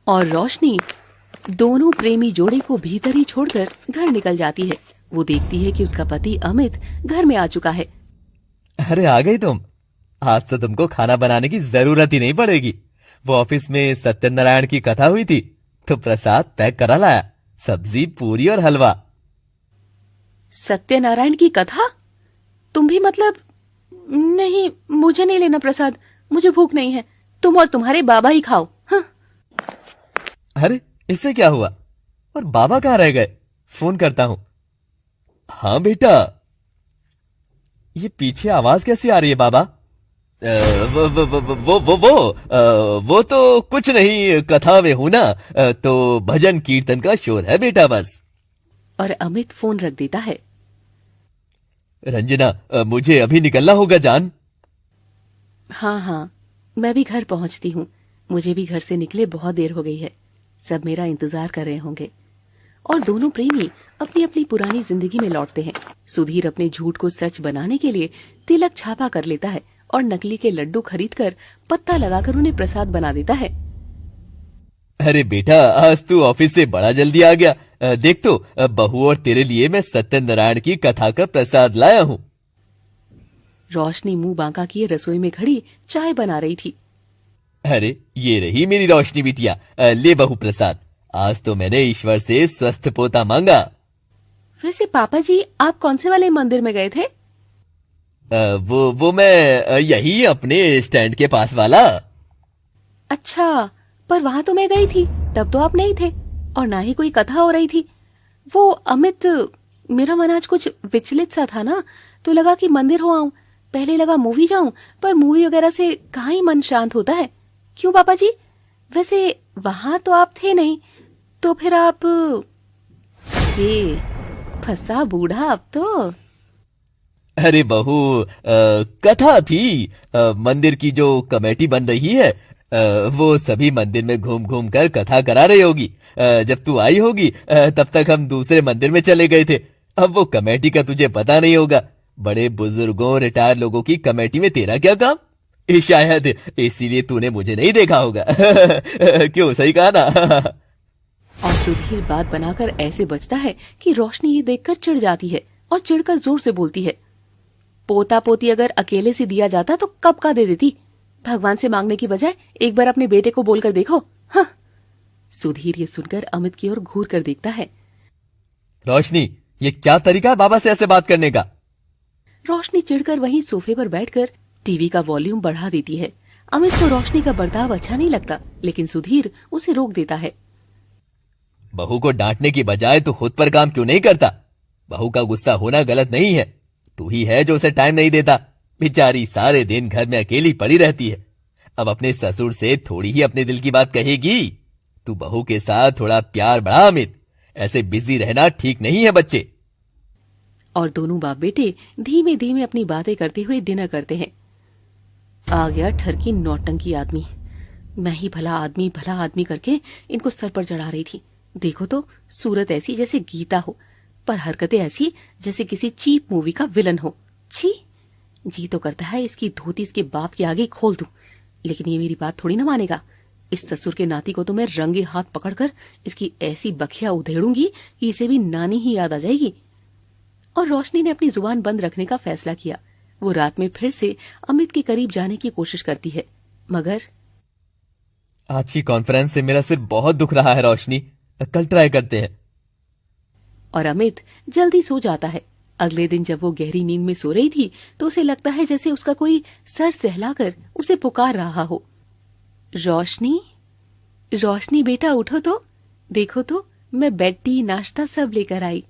और रोशनी दोनों प्रेमी जोड़े को भीतर ही छोड़कर घर निकल जाती है। वो देखती है कि उसका पति अमित घर में आ चुका है। अरे आ गई तुम। आज तो तुमको खाना बनाने की जरूरत ही नहीं पड़ेगी। वो ऑफिस में सत्यनारायण की कथा हुई थी तो प्रसाद पैक करा लाया, सब्जी, पूरी और हलवा। सत्यनारायण की कथा? तुम भी मतलब? नहीं, मुझे नहीं लेना प्रसाद, मुझे भूख नहीं है। तुम और तुम्हारे बाबा ही खाओ। हाँ। अरे इससे क्या हुआ? और बाबा कहाँ रह गए? फोन करता हूँ। हाँ बेटा। ये पीछे आवाज कैसी आ रही है बाबा? वो तो कुछ नहीं, कथा में हूं ना, तो भजन कीर्तन का शोर है बेटा बस। और अमित फोन रख देता है। रंजना, मुझे अभी निकलना होगा जान। हाँ, मैं भी घर पहुंचती हूँ। मुझे भी घर से निकले बहुत देर हो गई है। सब मेरा इंतजार कर रहे होंगे। और दोनों प्रेमी अपनी अपनी पुरानी जिंदगी में लौटते हैं। सुधीर अपने झूठ को सच बनाने के लिए तिलक छापा कर लेता है और नकली के लड्डू खरीदकर पत्ता लगाकर उन्हें प्रसाद बना देता है। अरे बेटा, आज तू ऑफिस से बड़ा जल्दी आ गया। देख तो, बहू और तेरे लिए मैं सत्यनारायण की कथा का प्रसाद लाया हूँ। रोशनी मुंह बांका किए रसोई में खड़ी चाय बना रही थी। अरे ये रही मेरी रोशनी बिटिया, ले बहू प्रसाद। आज तो मैंने ईश्वर से स्वस्थ पोता मांगा। वैसे पापा जी, आप कौन से वाले मंदिर में गए थे? वो मैं यही अपने स्टैंड के पास वाला। अच्छा, पर वहां तो मैं गई थी, तब तो आप नहीं थे और ना ही कोई कथा हो रही थी। वो अमित, मेरा मन आज कुछ विचलित सा था ना, तो लगा कि मंदिर हो आऊं। पहले लगा मूवी जाऊं, पर मूवी वगैरह से कहाँ ही मन शांत होता है। क्यों पापा जी? वैसे वहां तो आप थे नहीं, तो फिर आप? ये फंसा बूढ़ा अब तो। अरे बहू, कथा थी। मंदिर की जो कमेटी बन रही है, वो सभी मंदिर में घूम घूम कर कथा करा रही होगी। जब तू आई होगी तब तक हम दूसरे मंदिर में चले गए थे। अब वो कमेटी का तुझे पता नहीं होगा। बड़े बुजुर्गों, रिटायर लोगों की कमेटी में तेरा क्या काम? शायद इसीलिए तूने मुझे नहीं देखा होगा। क्यों, सही कहा ना? और सुधीर बात बनाकर ऐसे बचता है कि रोशनी ये देखकर चिढ़ जाती है और चिढ़कर जोर से बोलती है, पोता पोती अगर अकेले से दिया जाता तो कब का दे देती। भगवान से मांगने की बजाय एक बार अपने बेटे को बोलकर देखो। हाँ। सुधीर ये सुनकर अमित की ओर घूर कर देखता है। रोशनी, ये क्या तरीका है बाबा से ऐसे बात करने का? रोशनी चिढ़कर वहीं सोफे पर बैठकर टीवी का वॉल्यूम बढ़ा देती है। अमित को रोशनी का बर्ताव अच्छा नहीं लगता, लेकिन सुधीर उसे रोक देता है। बहू को डांटने की बजाय तू खुद पर काम क्यों नहीं करता? बहू का गुस्सा होना गलत नहीं है, तू ही है जो उसे टाइम नहीं देता। बेचारी सारे दिन घर में अकेली पड़ी रहती है। अब अपने ससुर से थोड़ी ही अपने दिल की बात कहेगी। तू बहू के साथ थोड़ा प्यार बढ़ा अमित, ऐसे बिजी रहना ठीक नहीं है बच्चे। और दोनों बाप बेटे धीमे धीमे अपनी बातें करते हुए डिनर करते हैं। आ गया ठरकी नौटंकी आदमी। मैं ही भला आदमी करके इनको सर पर चढ़ा रही थी। देखो तो, सूरत ऐसी जैसे गीता हो, पर हरकतें ऐसी जैसे किसी चीप मूवी का विलन हो। छी, जी तो करता है इसकी धोती इसके बाप के आगे खोल दूं, लेकिन ये मेरी बात थोड़ी ना मानेगा। इस ससुर के नाती को तो मैं रंगे हाथ पकड़कर इसकी ऐसी बखिया उधेड़ूंगी कि इसे भी नानी ही याद आ जाएगी। और रोशनी ने अपनी जुबान बंद रखने का फैसला किया। वो रात में फिर से अमित के करीब जाने की कोशिश करती है, मगर आज की कॉन्फ्रेंस से मेरा सिर बहुत दुख रहा है रोशनी, कल ट्राई करते हैं। और अमित जल्दी सो जाता है। अगले दिन जब वो गहरी नींद में सो रही थी तो उसे लगता है जैसे उसका कोई सर सहलाकर उसे पुकार रहा हो। रोशनी, रोशनी बेटा उठो तो, देखो तो मैं बेड टी नाश्ता सब लेकर आई।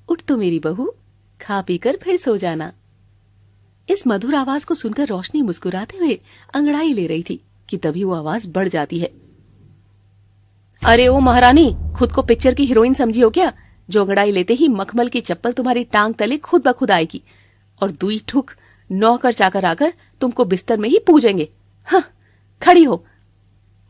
उठ तो मेरी बहू, खा पीकर फिर सो जाना। इस मधुर आवाज को सुनकर रोशनी मुस्कुराते हुए अंगड़ाई ले रही थी कि तभी वो आवाज बढ़ जाती है। अरे ओ महारानी, खुद को पिक्चर की हीरोइन समझी हो क्या, जो अंगड़ाई लेते ही मखमल की चप्पल तुम्हारी टांग तले खुद ब खुद आएगी और दुई ठुक नौकर चाकर आकर तुमको बिस्तर में ही पूजेंगे। हाँ, खड़ी हो।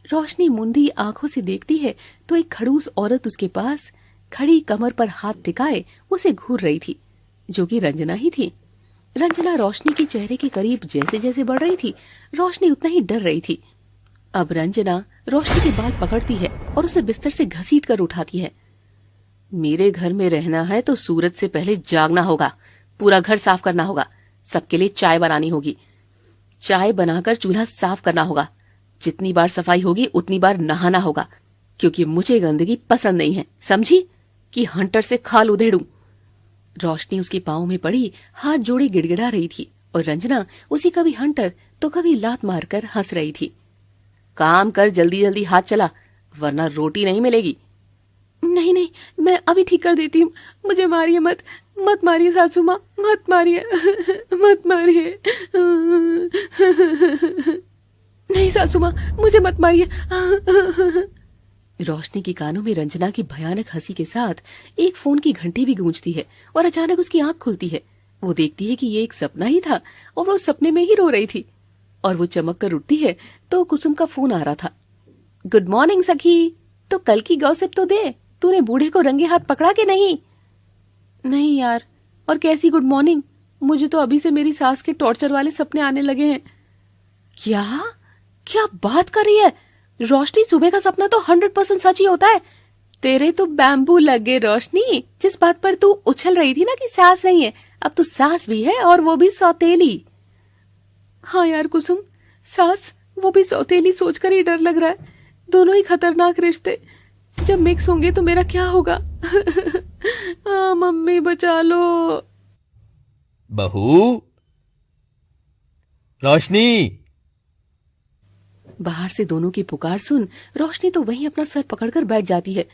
रोशनी मुंदी आंखों से देखती है तो एक खड़ूस औरत उसके पास खड़ी कमर पर हाथ टिकाए उसे घूर रही थी, जो कि रंजना ही थी। रंजना रोशनी के चेहरे के करीब जैसे जैसे बढ़ रही थी, रोशनी उतना ही डर रही थी। अब रंजना रोशनी के बाल पकड़ती है और उसे बिस्तर से घसीट कर उठाती है। मेरे घर में रहना है तो सूरज से पहले जागना होगा, पूरा घर साफ करना होगा, सबके लिए चाय बनानी होगी, चाय बनाकर चूल्हा साफ करना होगा, जितनी बार सफाई होगी उतनी बार नहाना होगा, क्योंकि मुझे गंदगी पसंद नहीं है, समझी? कि हंटर से खाल उधेड़ूं। रोशनी उसके पांव में पड़ी हाथ जोड़े गिड़गिड़ा रही थी और रंजना उसे कभी हंटर तो कभी लात मारकर हंस रही थी। काम कर, जल्दी जल्दी हाथ चला, वरना रोटी नहीं मिलेगी। नहीं नहीं, मैं अभी ठीक कर देती हूँ, मुझे मारिए मत, मत मारिए सासू माँ, मत मारिए, मत मारिए। नहीं सासू माँ, मुझे मत मारिए। रोशनी के कानों में रंजना की भयानक हंसी के साथ एक फोन की घंटी भी गूंजती है और अचानक उसकी आंख खुलती है। वो देखती है कि ये एक सपना ही था और वो सपने में ही रो रही थी। और वो चमक कर उठती है तो कुसुम का फोन आ रहा था। गुड मॉर्निंग सखी, तो कल की गॉसिप तो दे, तूने बूढ़े को रंगे हाथ पकड़ा के नहीं? नहीं यार, और कैसी गुड मॉर्निंग, मुझे तो अभी से मेरी सास के टॉर्चर वाले सपने आने लगे हैं। क्या क्या बात कर रही है रोशनी? सुबह का सपना तो 100% सच ही होता है। तेरे तो बैम्बू लग गए रोशनी, जिस बात पर तू उछल रही थी ना कि सास नहीं है, अब तो सास भी है और वो भी सौतेली। हाँ यार कुसुम, सास वो भी सौतेली सोचकर ही डर लग रहा है। दोनों ही खतरनाक रिश्ते, जब मिक्स होंगे तो मेरा क्या होगा? मम्मी बचा लो। बहू, रोशनी। बाहर से दोनों की पुकार सुन रोशनी तो वहीं अपना सर पकड़कर बैठ जाती है।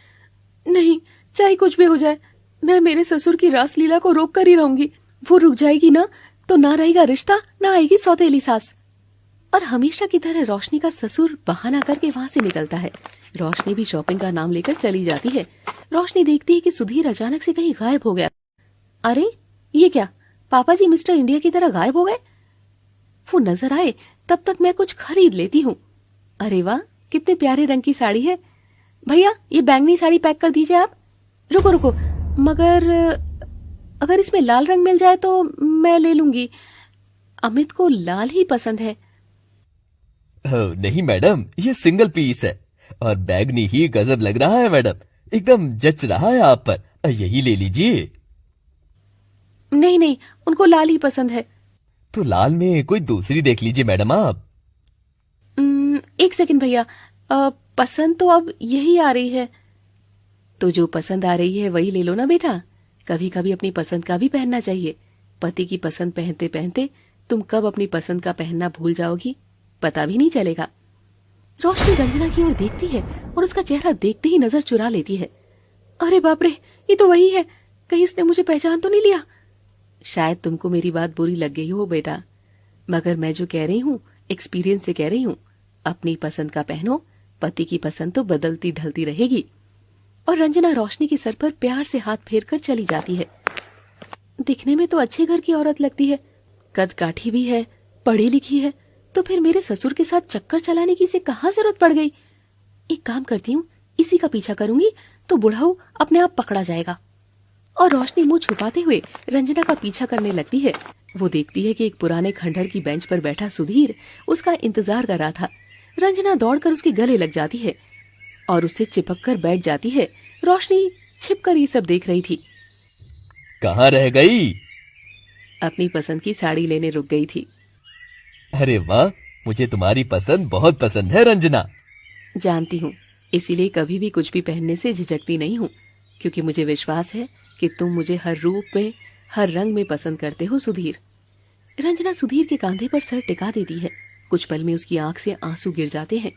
नहीं, चाहे कुछ भी हो जाए, मैं मेरे ससुर की रासलीला को रोक कर ही रहूंगी। वो रुक जाएगी ना तो ना रहेगा रिश्ता, ना आएगी सौतेली सास। और हमेशा की तरह रोशनी का ससुर बहाना करके वहां से निकलता है। रोशनी भी शॉपिंग का नाम लेकर चली जाती है। रोशनी देखती है कि सुधीर अचानक से कहीं गायब हो गया। अरे ये क्या, पापा जी मिस्टर इंडिया की तरह गायब हो गए? वो नजर आए तब तक मैं कुछ खरीद लेती हूँ। अरे वाह, कितने प्यारे रंग की साड़ी है। भैया ये बैंगनी साड़ी पैक कर दीजिए आप। रुको रुको, मगर अगर इसमें लाल रंग मिल जाए तो मैं ले लूंगी, अमित को लाल ही पसंद है। नहीं मैडम, ये सिंगल पीस है और बैगनी ही गजब लग रहा है मैडम, एकदम जच रहा है आप पर, यही ले लीजिए। नहीं नहीं, उनको लाल ही पसंद है। तो लाल में कोई दूसरी देख लीजिए मैडम आप। एक सेकंड भैया, पसंद तो अब यही आ रही है। तो जो पसंद आ रही है वही ले लो ना बेटा, कभी कभी अपनी पसंद का भी पहनना चाहिए। पति की पसंद पहनते पहनते तुम कब अपनी पसंद का पहनना भूल जाओगी, पता भी नहीं चलेगा। रोशनी रंजना की ओर देखती है और उसका चेहरा देखते ही नजर चुरा लेती है। अरे बाप रे, ये तो वही है, कहीं इसने मुझे पहचान तो नहीं लिया? शायद तुमको मेरी बात बुरी लग गई हो बेटा, मगर मैं जो कह रही हूँ एक्सपीरियंस से कह रही हूँ। अपनी पसंद का पहनो, पति की पसंद तो बदलती ढलती रहेगी। और रंजना रोशनी के सर पर प्यार से हाथ फेर कर चली जाती है। दिखने में तो अच्छे घर की औरत लगती है, कद काठी भी है, पढ़ी लिखी है, तो फिर मेरे ससुर के साथ चक्कर चलाने की से कहाँ जरूरत पड़ गई? एक काम करती हूँ, इसी का पीछा करूंगी तो बुढ़ाऊ अपने आप पकड़ा जाएगा। और रोशनी मुंह छुपाते हुए रंजना का पीछा करने लगती है। वो देखती है कि एक पुराने खंडहर की बेंच पर बैठा सुधीर उसका इंतजार कर रहा था। रंजना दौड़कर उसके गले लग जाती है और उससे चिपक कर बैठ जाती है। रोशनी छिपकर ये सब देख रही थी। कहाँ रह गई? अपनी पसंद की साड़ी लेने रुक गई थी। अरे वाह, मुझे तुम्हारी पसंद बहुत पसंद है रंजना। जानती हूँ, इसीलिए कभी भी कुछ भी पहनने से झिझकती नहीं हूँ, क्योंकि मुझे विश्वास है कि तुम मुझे हर रूप में, हर रंग में पसंद करते हो सुधीर। रंजना सुधीर के कंधे पर सर टिका देती है। कुछ पल में उसकी आंख से आंसू गिर जाते हैं।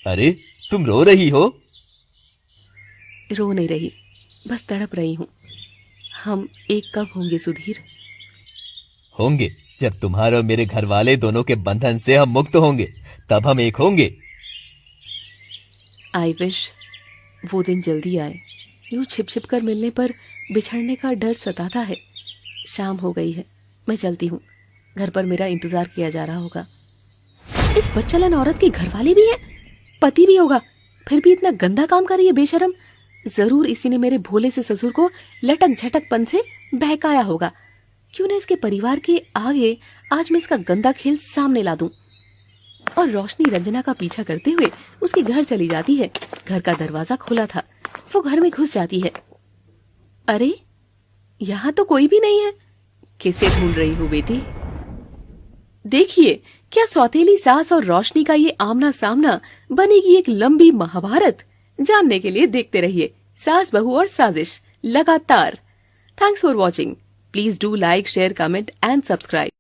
अरे तुम रो रही हो? रो नहीं रही, बस तड़प रही हूँ। हम एक कब होंगे सुधीर? होंगे जब तुम्हारे और मेरे घर वाले दोनों के बंधन से हम मुक्त होंगे, तब हम एक होंगे। आई विश वो दिन जल्दी आए। यूं छिप छिप कर मिलने पर बिछड़ने का डर सताता है। शाम हो गई है, मैं चलती हूँ, घर पर मेरा इंतजार किया जा रहा होगा। इस बच्चलन औरत के घर वाले भी है, पति भी होगा, फिर भी इतना गंदा काम कर रही है बेशरम। जरूर इसी ने मेरे भोले से ससुर को लटक झटकपन से बहकाया होगा। क्यों ना इसके परिवार के आगे आज मैं इसका गंदा खेल सामने ला दूं। और रोशनी रंजना का पीछा करते हुए उसके घर चली जाती है। घर का दरवाजा खुला था। वो घर में घुस जाती है। अरे, यहाँ तो कोई भी नहीं है। किसे ढूंढ रही हो बेटी? देखिए, क्या सौतेली सास और रोशनी का ये आमना सामना बनेगी एक लंबी महाभारत। जानने के लिए देखते रहिए सास बहू और साजिश लगातार। Thanks for watching. Please do like, share, comment and subscribe.